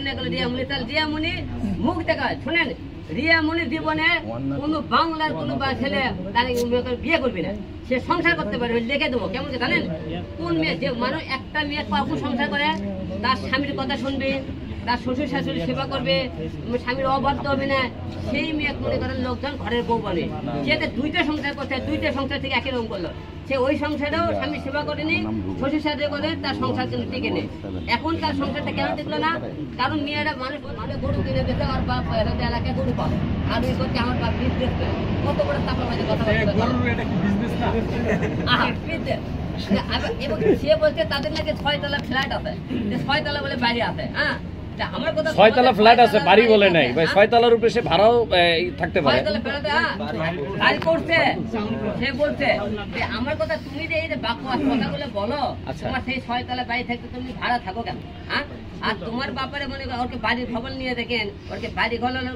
জন্য এগুলো রিয়ামণি, তাহলে রিয়ামণি মুখ দেখায়। শোনেন, রিয়ামণির জীবনে কোনো বাংলার কোনো ছেলে তার বিয়ে করবি না, সে সংসার করতে পারবে, লিখে দেবো। কেমন জানেন, কোন মেয়ে, যে মানুষ একটা মেয়ে কখন সংসার করে, তার স্বামীর কথা শুনবে, তার শ্বশুর শাশুড়ি সেবা করবে, স্বামীর অবাধ্য হবে না, সেই মেয়ে মনে করেন লোকজন ঘরের বউ বলে। সে দুইটা সংসার করছে, দুইটা সংসার থেকে একই রকম করলো, সে ওই সংসারেও স্বামী সেবা করেনি, শ্বশুর শাশুড়ি করে, তার সংসার কিন্তু টিকে নেই। এখন তার সংসারটা কেন টিকলো না? কারণ মেয়েরা মানুষ মানে গরু কিনে দিতে, আর বাপ এলাকায় গরু পাবে, আর ওই করছে আমার বাপ বিজনেস করে, কত বড় চাপাবাজি কথা বলছে। এবং সে বলছে তাদের নাকি 6 তলা ফ্ল্যাট আছে, 6 তলা বলে বাড়ি আছে। হ্যাঁ, 6 তলা ফ্ল্যাট আছে, বাড়ি বলে নাই ভাই। 6 তলার উপরে সে ভাড়াও থাকতে পারে। বাড়ি করছে, সে বলছে যে আমার কথা তুমি যে এই যে বাকওয়াস কথাগুলো বলো, তোমার সেই 6 তলা বাড়ি থাকতে তুমি ভাড়া থাকো কেন? হ্যাঁ, আর তোমার বাপারে মনে করো ওকে বাড়ির খবর নিয়ে দেখেন, ওকে বাড়ি ঘর হলো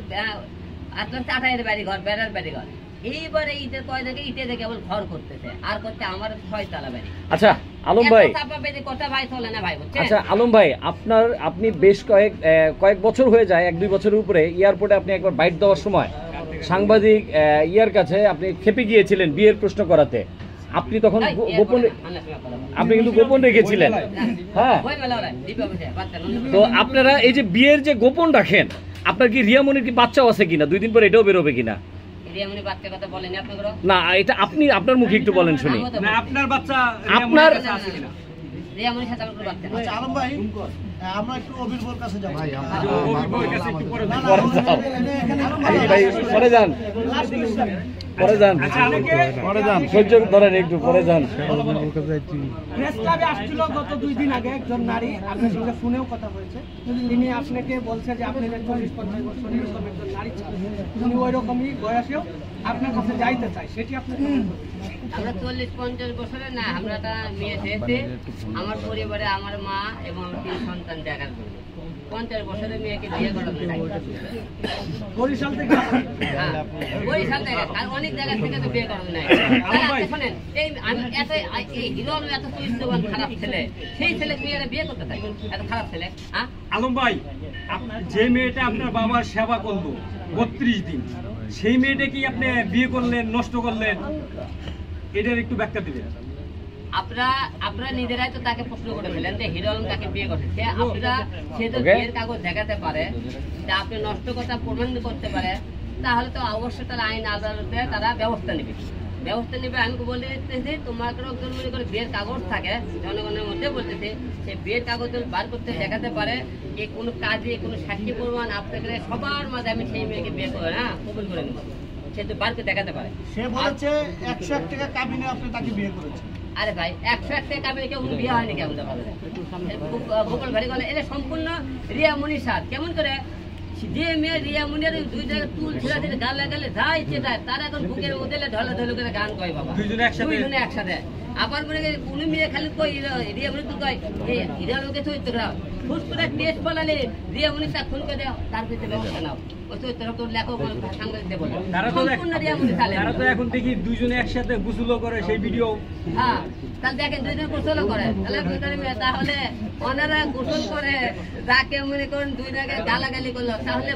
আটাইয়ের বাড়ি ঘর, বেড়ার বাড়ি ঘর। এইবারে ইটের কয় দেখে ইটে দেখে কেবল ঘর করতেছে, আর করতে আমার 6 তলা বাড়ি। আচ্ছা আলম ভাই, আচ্ছা আলম ভাই, আপনি বেশ কয়েক বছর হয়ে যায়, 1-2 বছরের উপরে, এয়ারপোর্টে আপনি একবার বাইট দেওয়ার সময় সাংবাদিক ইয়ার কাছে আপনি খেপে গিয়েছিলেন বিয়ের প্রশ্ন করাতে। আপনি তখন গোপন, আপনি কিন্তু গোপন রেখেছিলেন। হ্যাঁ, তো আপনারা এই যে বিয়ের যে গোপন রাখেন, আপনার কি রিয়ামণির কি বাচ্চাও আছে কিনা, 2 দিন পরে এটাও বেরোবে কিনা? না, এটা আপনি আপনার মুখে একটু বলেন শুনি। আপনার বাচ্চা আপনার আলম ভাই, আমরা একটু অভির কাছে যাব। পরে যান, পরে যান, পরে যান, সহ্য ধরেন একটু, পরে যান। প্রেস ক্লাবে আসছিল গত 2 দিন আগে একজন নারী, আপনার সঙ্গে ফোনেও কথা হয়েছে। তিনি আপনাকে বলছে যে আপনি 40-50 বছর এরকম একজন নারী ছিলেন, উনি ওই রকমই বয়সেও আপনার কাছে যাইতে চাই, সেটি আপনার আমরা 40-50 বছরের না, আমরা একটা মেয়ে চেয়েছি আমার পরিবারে, আমার মা এবং 3 সন্তান দেখার জন্য। 50 বছরের মেয়েকে বিয়ে করানো বরিশাল থেকে, বরিশাল থেকে, অনেক জায়গা থেকে তো বিয়ে করানো নাই। শোনেন, এই হিরো এত চরিত্রবান খারাপ ছেলে, সেই ছেলে মেয়েরা বিয়ে করতে চাই, এত খারাপ ছেলে। আলম ভাই, যে মেয়েটা আপনার বাবার সেবা করলো 32 দিন, সেই মেয়েটা কি আপনি বিয়ে করলেন, নষ্ট করলেন? এটার একটু ব্যাখ্যা দিবেন। আপনারা নিজেরাই তো তাকে প্রশ্ন করে ফেলেন যে হিরো আলম তাকে বিয়ে করছে, সে তো বিয়ের কাগজ দেখাতে পারে, আপনি নষ্ট কথা প্রমাণ করতে পারে, তাহলে তো অবশ্যই তারা আইন আদালতে তারা ব্যবস্থা নেবে। আমি বলে দিতেছি, তোমার একজন মনে করে বিয়ের কাগজ থাকে, জনগণের মধ্যে বলতেছে, সে বিয়ের কাগজ বার করতে দেখাতে পারে, এই কোনো কাজে কোনো সাক্ষী প্রমাণ আপনাকে সবার মাঝে আমি সেই মেয়েকে বিয়ে করে কবুল করে নেব, সে তো বার করে দেখাতে পারে। সে বলেছে 101 টাকা কাবিনে আপনি তাকে বিয়ে করেছেন। আরে ভাই, 101 টাকা কাবিনে কেউ বিয়ে হয়নি, কেমন গোপাল ভারি বলে, এটা সম্পূর্ণ রিয়ামণির সাথ। কেমন করে যে মেয়ে রিয়ামণির 2 জায়গায় তুল ছেড়া দিলে গালে গালে যাই চেটায়, তারা এখন বুকের মধ্যে ঢলে ঢলে করে গান কয় বাবা, 2 জনে একসাথে। আবার মনে করি কোন মেয়ে খালি কই রিয়ামণি তো কয় এই হিরালোকে চরিত্র ফুস করে টেস্ট বলালে রিয়ামণি তা খুন করে দাও, তার ভিতরে ব্যবস্থা নাও, ওই চরিত্র তো লেখো সাংবাদিকদের বলে সম্পূর্ণ রিয়ামণি চালে। তারা তো এখন দেখি 2 জনে একসাথে গোসলও করে, সেই ভিডিও। হ্যাঁ, তাহলে দেখেন 2 জন গোসলও করে, তাহলে ওনারা গোসল করে, যাকে মনে করেন 2 জায়গায় গালাগালি করলো, তাহলে